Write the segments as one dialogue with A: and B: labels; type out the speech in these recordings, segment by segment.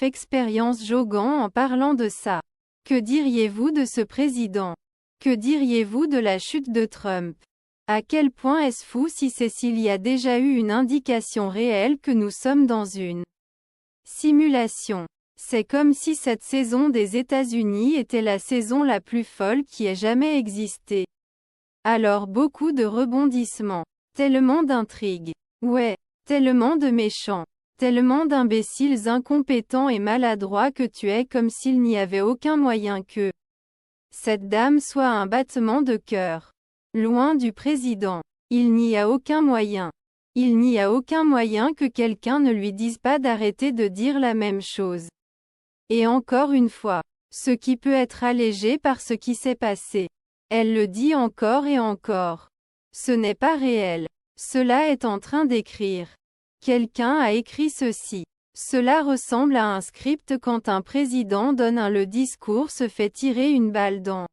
A: Expérience Jogan en parlant de ça. Que diriez-vous de ce président? Que diriez-vous de la chute de Trump? À quel point est-ce fou si c'est s'il y a déjà eu une indication réelle que nous sommes dans une simulation. C'est comme si cette saison des États-Unis était la saison la plus folle qui ait jamais existé. Alors beaucoup de rebondissements. Tellement d'intrigues. Ouais. Tellement de méchants. Tellement d'imbéciles incompétents et maladroits que tu es comme s'il n'y avait aucun moyen que cette dame soit un battement de cœur. Loin du président. Il n'y a aucun moyen. Il n'y a aucun moyen que quelqu'un ne lui dise pas d'arrêter de dire la même chose. Et encore une fois, ce qui peut être allégé par ce qui s'est passé. Elle le dit encore et encore. Ce n'est pas réel. Cela est en train d'écrire. Quelqu'un a écrit ceci. Cela ressemble à un script quand un président donne le discours se fait tirer une balle dans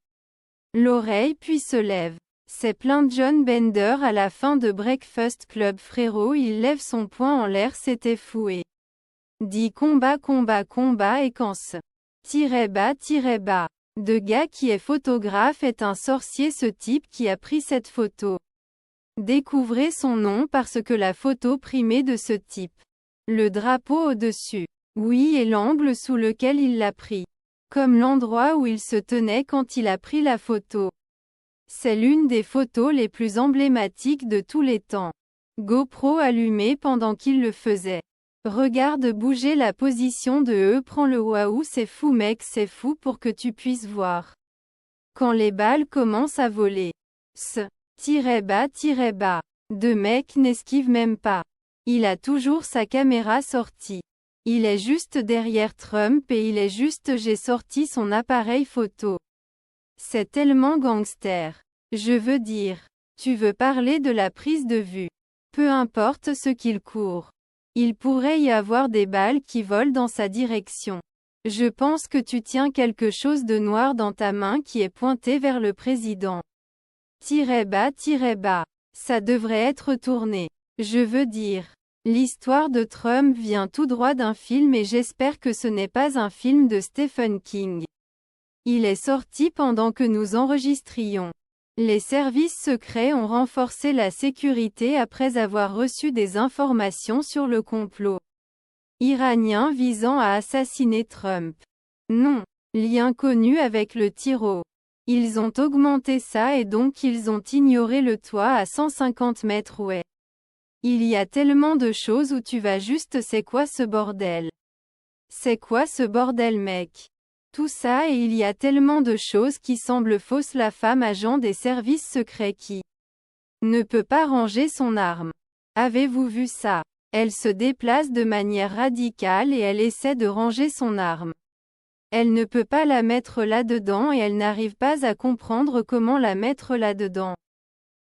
A: l'oreille puis se lève. C'est plein de John Bender à la fin de Breakfast Club frérot il lève son poing en l'air c'était fou et dit combat combat combat et quand ce bas de gars qui est photographe est un sorcier ce type qui a pris cette photo. Découvrez son nom parce que la photo primée de ce type. Le drapeau au-dessus. Oui et l'angle sous lequel il l'a pris. Comme l'endroit où il se tenait quand il a pris la photo. C'est l'une des photos les plus emblématiques de tous les temps. GoPro allumé pendant qu'il le faisait. Regarde bouger la position de prends le waouh c'est fou mec c'est fou pour que tu puisses voir. Quand les balles commencent à voler. Bas. De mec n'esquive même pas. Il a toujours sa caméra sortie. Il est juste derrière Trump et il est juste j'ai sorti son appareil photo. C'est tellement gangster. Je veux dire. Tu veux parler de la prise de vue. Peu importe ce qu'il court. Il pourrait y avoir des balles qui volent dans sa direction. Je pense que tu tiens quelque chose de noir dans ta main qui est pointé vers le président. Bas. Ça devrait être tourné. Je veux dire. L'histoire de Trump vient tout droit d'un film et j'espère que ce n'est pas un film de Stephen King. Il est sorti pendant que nous enregistrions. Les services secrets ont renforcé la sécurité après avoir reçu des informations sur le complot iranien visant à assassiner Trump. Non. Lien connu avec le tyro. Ils ont augmenté ça et donc ils ont ignoré le toit à 150 mètres ouais. Il y a tellement de choses où tu vas juste c'est quoi ce bordel? C'est quoi ce bordel mec? Tout ça et il y a tellement de choses qui semblent fausses la femme agent des services secrets qui ne peut pas ranger son arme. Avez-vous vu ça? Elle se déplace de manière radicale et elle essaie de ranger son arme. Elle ne peut pas la mettre là-dedans et elle n'arrive pas à comprendre comment la mettre là-dedans.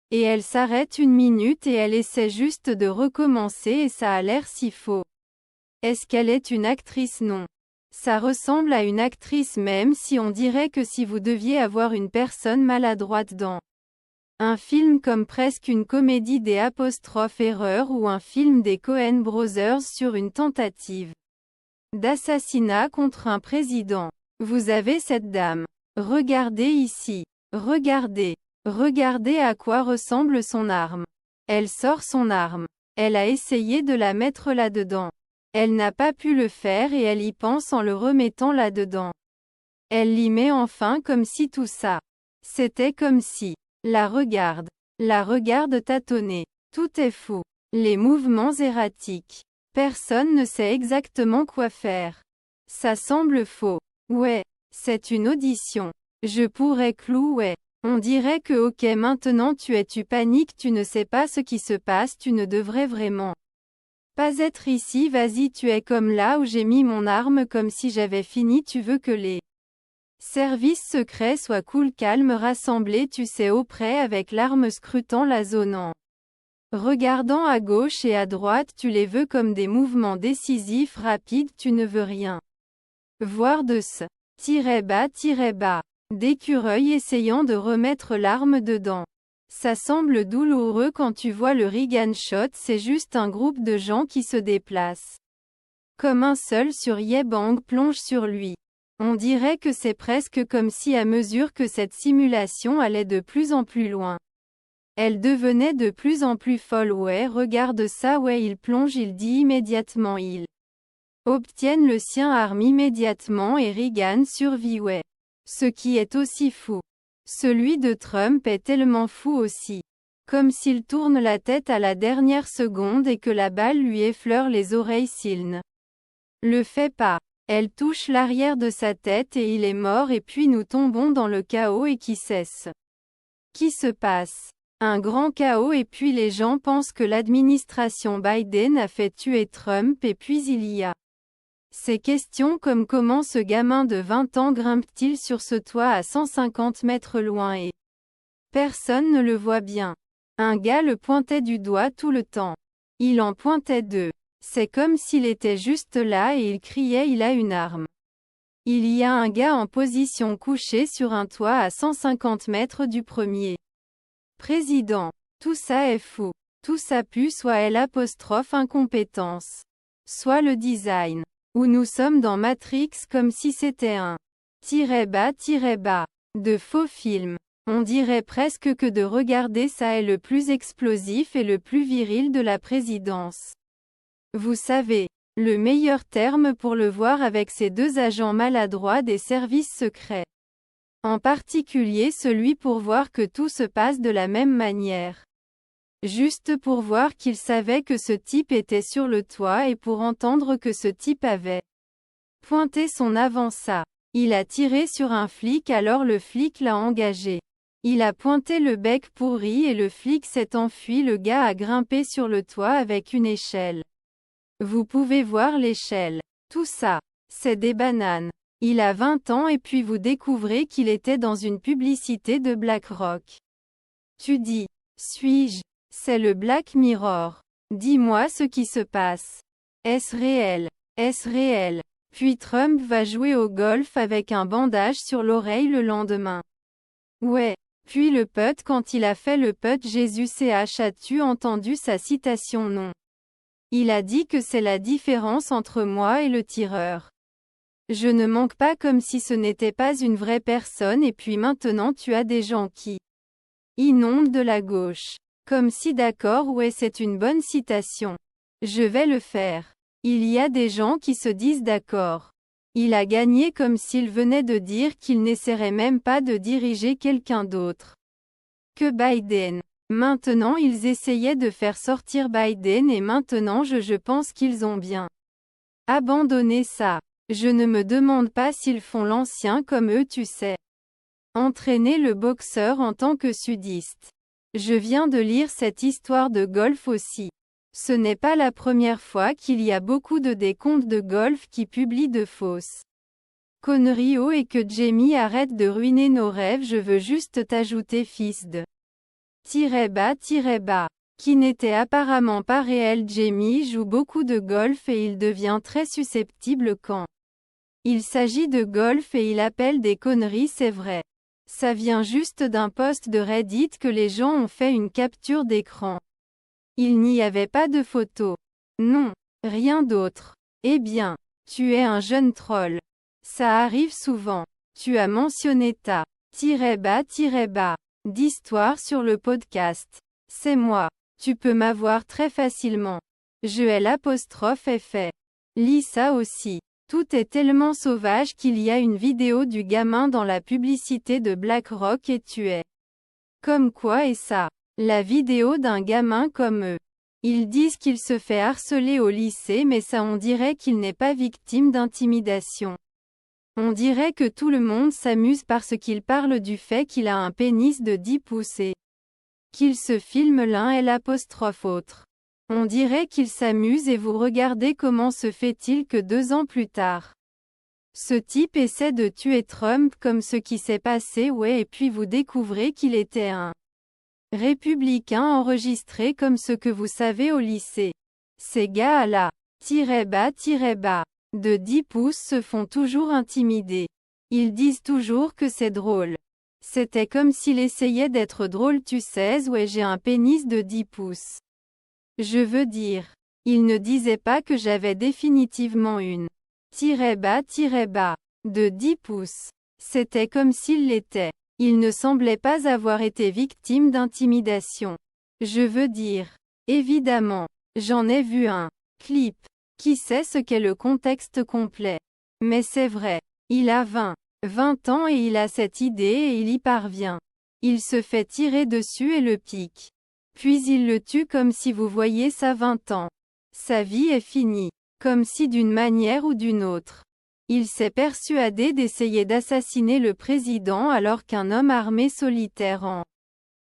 A: Et elle s'arrête une minute et elle essaie juste de recommencer et ça a l'air si faux. Est-ce qu'elle est une actrice? Non. Ça ressemble à une actrice même si on dirait que si vous deviez avoir une personne maladroite dans un film comme presque une comédie des erreurs ou un film des Coen Brothers sur une tentative d'assassinat contre un président. Vous avez cette dame. Regardez ici. Regardez. Regardez à quoi ressemble son arme. Elle sort son arme. Elle a essayé de la mettre là-dedans. Elle n'a pas pu le faire et elle y pense en le remettant là-dedans. Elle l'y met enfin comme si tout ça. C'était comme si. La regarde. La regarde tâtonner. Tout est fou. Les mouvements erratiques. Personne ne sait exactement quoi faire. Ça semble faux. Ouais. C'est une audition. Je pourrais ouais. On dirait que ok maintenant tu paniques tu ne sais pas ce qui se passe tu ne devrais vraiment pas être ici vas-y tu es comme là où j'ai mis mon arme comme si j'avais fini tu veux que les services secrets soient cool calme rassemblés tu sais auprès avec l'arme scrutant la zone en regardant à gauche et à droite tu les veux comme des mouvements décisifs rapides tu ne veux rien voir de ce bas d'écureuil essayant de remettre l'arme dedans. Ça semble douloureux quand tu vois le Reagan shot c'est juste un groupe de gens qui se déplacent. Comme un seul sur Ye-Bang plonge sur lui. On dirait que c'est presque comme si à mesure que cette simulation allait de plus en plus loin, elle devenait de plus en plus folle. Ouais, regarde ça, ouais, il plonge, il dit immédiatement, ils obtiennent le sien arme immédiatement et Reagan survit, ouais. Ce qui est aussi fou. Celui de Trump est tellement fou aussi. Comme s'il tourne la tête à la dernière seconde et que la balle lui effleure les oreilles s'il ne le fait pas. Elle touche l'arrière de sa tête et il est mort et puis nous tombons dans le chaos et qui cesse. Qui se passe? Un grand chaos et puis les gens pensent que l'administration Biden a fait tuer Trump et puis il y a ces questions comme comment ce gamin de 20 ans grimpe-t-il sur ce toit à 150 mètres loin et personne ne le voit bien. Un gars le pointait du doigt tout le temps. Il en pointait deux. C'est comme s'il était juste là et il criait il a une arme. Il y a un gars en position couché sur un toit à 150 mètres du premier président. Tout ça est fou. Tout ça pue soit l'incompétence. Soit le design. Ou nous sommes dans Matrix comme si c'était un tiré-bas de faux film. On dirait presque que de regarder ça est le plus explosif et le plus viril de la présidence. Vous savez, le meilleur terme pour le voir avec ces deux agents maladroits des services secrets. En particulier celui pour voir que tout se passe de la même manière. Juste pour voir qu'il savait que ce type était sur le toit et pour entendre que ce type avait pointé son avança. Il a tiré sur un flic alors le flic l'a engagé. Il a pointé le bec pourri et le flic s'est enfui. Le gars a grimpé sur le toit avec une échelle. Vous pouvez voir l'échelle. Tout ça, c'est des bananes. Il a 20 ans et puis vous découvrez qu'il était dans une publicité de BlackRock. Tu dis, suis-je? C'est le Black Mirror. Dis-moi ce qui se passe. Est-ce réel? Est-ce réel? Puis Trump va jouer au golf avec un bandage sur l'oreille le lendemain. Ouais. Puis le putt quand il a fait le putt Jésus CH as-tu entendu sa citation non? Il a dit que c'est la différence entre moi et le tireur. Je ne manque pas comme si ce n'était pas une vraie personne et puis maintenant tu as des gens qui inondent de la gauche. Comme si d'accord ouais c'est une bonne citation. Je vais le faire. Il y a des gens qui se disent d'accord. Il a gagné comme s'il venait de dire qu'il n'essaierait même pas de diriger quelqu'un d'autre que Biden. Maintenant ils essayaient de faire sortir Biden et maintenant je pense qu'ils ont bien abandonné ça. Je ne me demande pas s'ils font l'ancien comme eux tu sais. Entraîner le boxeur en tant que sudiste. Je viens de lire cette histoire de golf aussi. Ce n'est pas la première fois qu'il y a beaucoup de des comptes de golf qui publient de fausses conneries et que Jamie arrête de ruiner nos rêves. Je veux juste t'ajouter fils de tiré-bas, qui n'était apparemment pas réel. Jamie joue beaucoup de golf et il devient très susceptible quand il s'agit de golf et il appelle des conneries, c'est vrai. Ça vient juste d'un post de Reddit que les gens ont fait une capture d'écran. Il n'y avait pas de photo. Non. Rien d'autre. Eh bien, tu es un jeune troll. Ça arrive souvent. Tu as mentionné ta tiré-bas d'histoire sur le podcast. C'est moi. Tu peux m'avoir très facilement. Je ai l'apostrophe fait. Lis ça aussi. Tout est tellement sauvage qu'il y a une vidéo du gamin dans la publicité de BlackRock et tu es comme quoi et ça. La vidéo d'un gamin comme eux. Ils disent qu'il se fait harceler au lycée mais ça on dirait qu'il n'est pas victime d'intimidation. On dirait que tout le monde s'amuse parce qu'il parle du fait qu'il a un pénis de 10 pouces et qu'il se filme l'un et l'apostrophe autre. On dirait qu'il s'amuse et vous regardez comment se fait-il que 2 ans plus tard, ce type essaie de tuer Trump comme ce qui s'est passé ouais et puis vous découvrez qu'il était un républicain enregistré comme ce que vous savez au lycée. Ces gars à la tiré-bas de 10 pouces se font toujours intimider. Ils disent toujours que c'est drôle. C'était comme s'il essayait d'être drôle tu sais ouais j'ai un pénis de 10 pouces. Je veux dire, Il ne disait pas que j'avais définitivement une bas de 10 pouces. C'était comme s'il l'était. Il ne semblait pas avoir été victime d'intimidation. Je veux dire. Évidemment. J'en ai vu un clip. Qui sait ce qu'est le contexte complet? Mais c'est vrai. Il a 20 ans et il a cette idée et il y parvient. Il se fait tirer dessus et le pique. Puis il le tue comme si vous voyiez ça 20 ans. Sa vie est finie. Comme si d'une manière ou d'une autre. Il s'est persuadé d'essayer d'assassiner le président alors qu'un homme armé solitaire en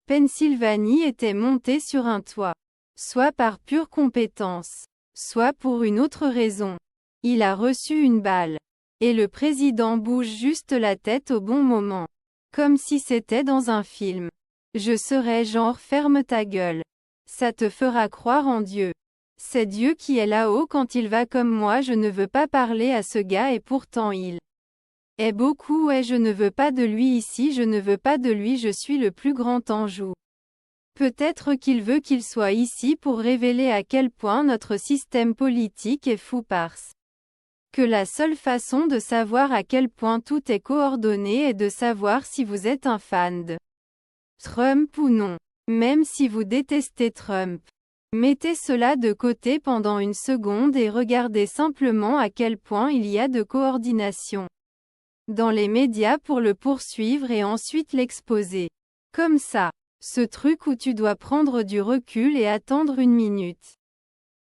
A: Pennsylvanie était monté sur un toit. Soit par pure compétence. Soit pour une autre raison. Il a reçu une balle. Et le président bouge juste la tête au bon moment. Comme si c'était dans un film. Je serais genre ferme ta gueule. Ça te fera croire en Dieu. C'est Dieu qui est là-haut quand il va comme moi. Je ne veux pas parler à ce gars et pourtant il est beaucoup et je ne veux pas de lui ici, je ne veux pas de lui, je suis le plus grand Anjou. Peut-être qu'il veut qu'il soit ici pour révéler à quel point notre système politique est fou parce que la seule façon de savoir à quel point tout est coordonné est de savoir si vous êtes un fan de Trump ou non. Même si vous détestez Trump. Mettez cela de côté pendant une seconde et regardez simplement à quel point il y a de coordination dans les médias pour le poursuivre et ensuite l'exposer. Comme ça. Ce truc où tu dois prendre du recul et attendre une minute.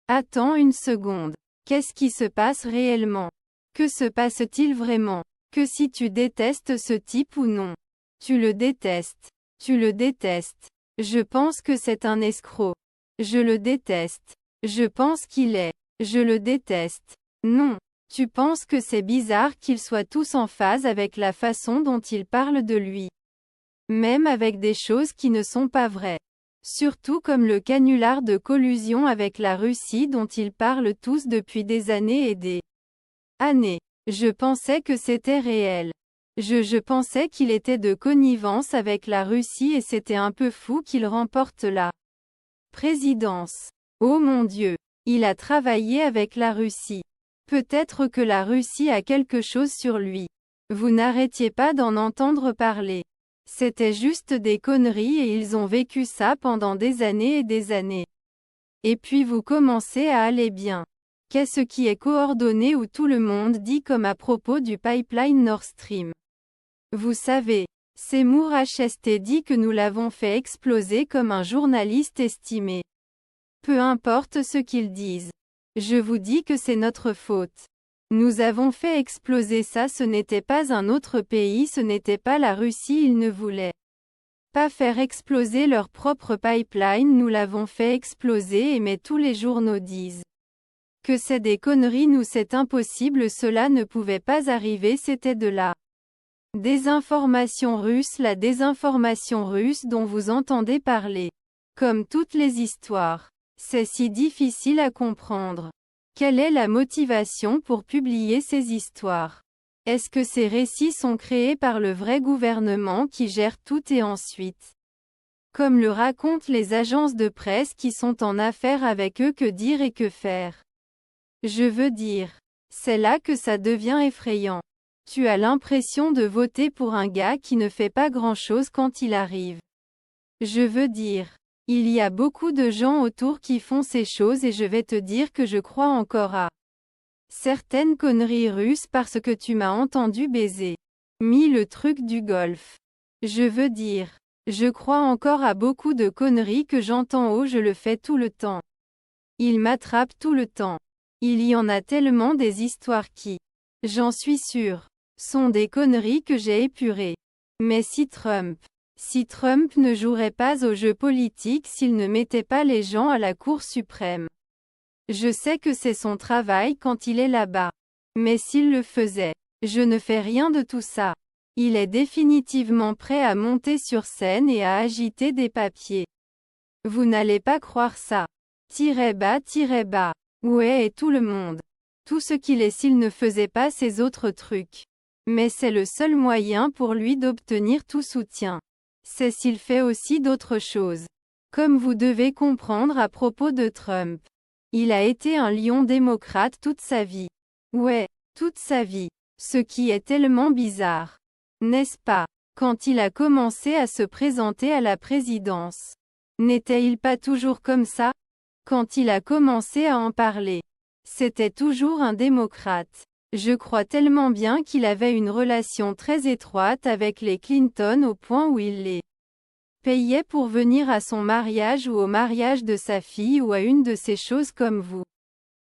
A: Attends une seconde. Qu'est-ce qui se passe réellement? Que se passe-t-il vraiment? Que si tu détestes ce type ou non? Tu le détestes. Tu le détestes. Je pense que c'est un escroc. Je le déteste. Je pense qu'il est. Je le déteste. Non. Tu penses que c'est bizarre qu'ils soient tous en phase avec la façon dont ils parlent de lui. Même avec des choses qui ne sont pas vraies. Surtout comme le canular de collusion avec la Russie dont ils parlent tous depuis des années et des années. Je pensais que c'était réel. Je pensais qu'il était de connivence avec la Russie et c'était un peu fou qu'il remporte la présidence. Oh mon Dieu. Il a travaillé avec la Russie. Peut-être que la Russie a quelque chose sur lui. Vous n'arrêtiez pas d'en entendre parler. C'était juste des conneries et ils ont vécu ça pendant des années et des années. Et puis vous commencez à aller bien. Qu'est-ce qui est coordonné où tout le monde dit comme à propos du pipeline Nord Stream? Vous savez, Seymour HST dit que nous l'avons fait exploser comme un journaliste estimé. Peu importe ce qu'ils disent. Je vous dis que c'est notre faute. Nous avons fait exploser ça, ce n'était pas un autre pays, ce n'était pas la Russie, ils ne voulaient pas faire exploser leur propre pipeline, nous l'avons fait exploser mais tous les journaux disent que c'est des conneries, nous c'est impossible, cela ne pouvait pas arriver, c'était de la désinformation russe, la désinformation russe dont vous entendez parler. Comme toutes les histoires. C'est si difficile à comprendre. Quelle est la motivation pour publier ces histoires? Est-ce que ces récits sont créés par le vrai gouvernement qui gère tout et ensuite, comme le racontent les agences de presse qui sont en affaire avec eux, que dire et que faire? Je veux dire, c'est là que ça devient effrayant. Tu as l'impression de voter pour un gars qui ne fait pas grand-chose quand il arrive. Je veux dire, il y a beaucoup de gens autour qui font ces choses et je vais te dire que je crois encore à certaines conneries russes parce que tu m'as entendu baiser. Mis le truc du golf. Je veux dire, je crois encore à beaucoup de conneries que j'entends, oh je le fais tout le temps. Il m'attrape tout le temps. Il y en a tellement des histoires qui, j'en suis sûre, sont des conneries que j'ai épurées. Mais si Trump ne jouerait pas au jeu politique, s'il ne mettait pas les gens à la Cour suprême. Je sais que c'est son travail quand il est là-bas. Mais s'il le faisait, je ne fais rien de tout ça. Il est définitivement prêt à monter sur scène et à agiter des papiers. Vous n'allez pas croire ça. Tirez bas. Ouais, et tout le monde. Tout ce qu'il est s'il ne faisait pas ces autres trucs. Mais c'est le seul moyen pour lui d'obtenir tout soutien. C'est s'il fait aussi d'autres choses. Comme vous devez comprendre à propos de Trump. Il a été un lion démocrate toute sa vie. Ouais, toute sa vie. Ce qui est tellement bizarre. N'est-ce pas? Quand il a commencé à se présenter à la présidence. N'était-il pas toujours comme ça? Quand il a commencé à en parler. C'était toujours un démocrate. Je crois tellement bien qu'il avait une relation très étroite avec les Clinton au point où il les payait pour venir à son mariage ou au mariage de sa fille ou à une de ces choses comme vous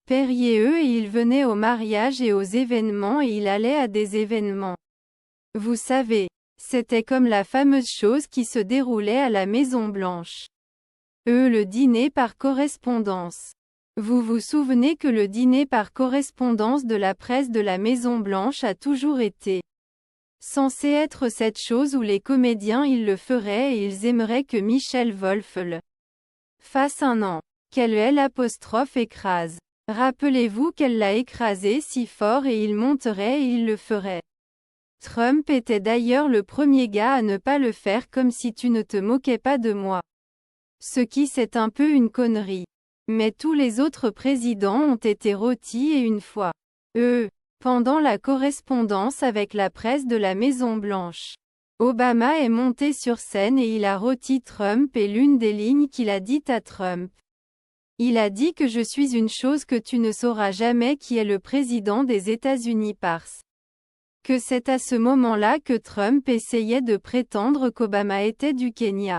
A: paieriez eux et il venait au mariage et aux événements et il allait à des événements. Vous savez, c'était comme la fameuse chose qui se déroulait à la Maison Blanche. Le dîner par correspondance. Vous vous souvenez que le dîner par correspondance de la presse de la Maison Blanche a toujours été censé être cette chose où les comédiens ils le feraient et ils aimeraient que Michel Wolf le fasse un an. Qu'elle l'apostrophe écrase. Rappelez-vous qu'elle l'a écrasé si fort et il monterait et il le ferait. Trump était d'ailleurs le premier gars à ne pas le faire comme si tu ne te moquais pas de moi. Ce qui c'est un peu une connerie. Mais tous les autres présidents ont été rôtis et une fois. Pendant la correspondance avec la presse de la Maison Blanche. Obama est monté sur scène et il a rôti Trump et l'une des lignes qu'il a dites à Trump. Il a dit que je suis une chose que tu ne sauras jamais qui est le président des États-Unis parce que c'est à ce moment-là que Trump essayait de prétendre qu'Obama était du Kenya.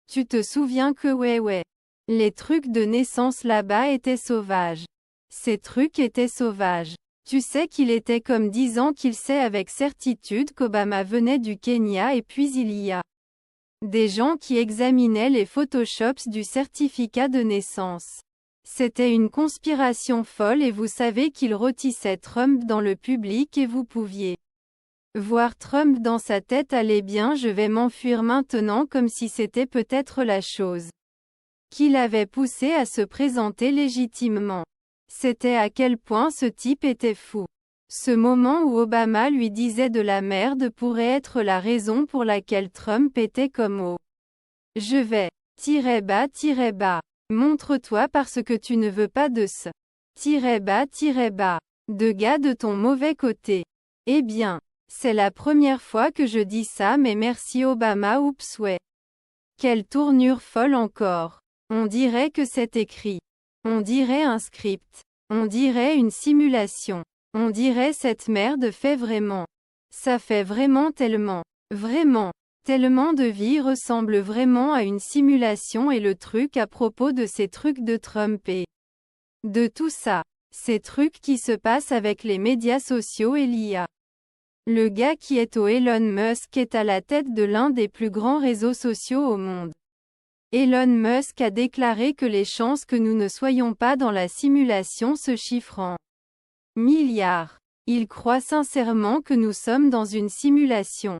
A: Tu te souviens que ouais. Les trucs de naissance là-bas étaient sauvages. Ces trucs étaient sauvages. Tu sais qu'il était comme disant qu'il sait avec certitude qu'Obama venait du Kenya et puis il y a des gens qui examinaient les photoshops du certificat de naissance. C'était une conspiration folle et vous savez qu'il rôtissait Trump dans le public et vous pouviez voir Trump dans sa tête. Allez bien, je vais m'enfuir maintenant comme si c'était peut-être la chose qui l'avait poussé à se présenter légitimement. C'était à quel point ce type était fou. Ce moment où Obama lui disait de la merde pourrait être la raison pour laquelle Trump était comme oh. Je vais. Bas. Montre-toi parce que tu ne veux pas de ce. Bas. De gars de ton mauvais côté. Eh bien. C'est la première fois que je dis ça mais merci Obama oups ouais. Quelle tournure folle encore. On dirait que c'est écrit. On dirait un script. On dirait une simulation. On dirait cette merde fait vraiment. Ça fait vraiment tellement. Tellement de vie ressemble vraiment à une simulation et le truc à propos de ces trucs de Trump et de tout ça. Ces trucs qui se passent avec les médias sociaux et l'IA. Le gars qui est au Elon Musk est à la tête de l'un des plus grands réseaux sociaux au monde. Elon Musk a déclaré que les chances que nous ne soyons pas dans la simulation se chiffrent en milliards. Il croit sincèrement que nous sommes dans une simulation.